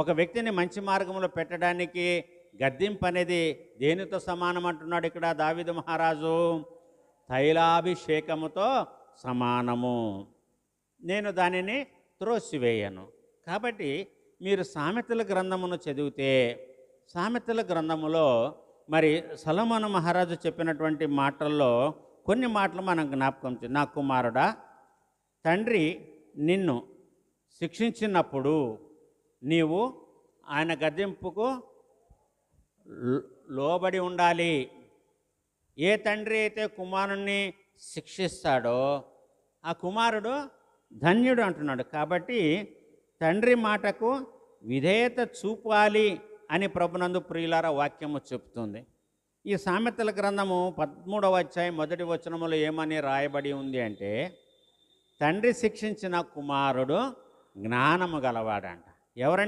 ఒక వ్యక్తిని మంచి మార్గంలో పెట్టడానికి గద్దింపు అనేది దేనితో సమానం అంటున్నాడు ఇక్కడ దావీదు మహారాజు? తైలాభిషేకముతో సమానము. నేను దానిని త్రోసివేయను. కాబట్టి మీరు సామెతల గ్రంథమును చదివితే సామెతల గ్రంథములో మరి సొలొమోను మహారాజు చెప్పినటువంటి మాటల్లో కొన్ని మాటలు మనం జ్ఞాపకం నా కుమారుడా, తండ్రి నిన్ను శిక్షించినప్పుడు నీవు ఆయన గద్దింపుకు లోబడి ఉండాలి. ఏ తండ్రి అయితే కుమారుణ్ణి శిక్షిస్తాడో ఆ కుమారుడు ధన్యుడు అంటున్నాడు. కాబట్టి తండ్రి మాటకు విధేయత చూపాలి అని ప్రభునందు ప్రియులారా వాక్యము చెప్తుంది. ఈ సామెతల గ్రంథము 13వ అధ్యాయం 1వ వచనములో ఏమని రాయబడి ఉంది అంటే, తండ్రి శిక్షించిన కుమారుడు జ్ఞానము గలవాడంట. ఎవరంటే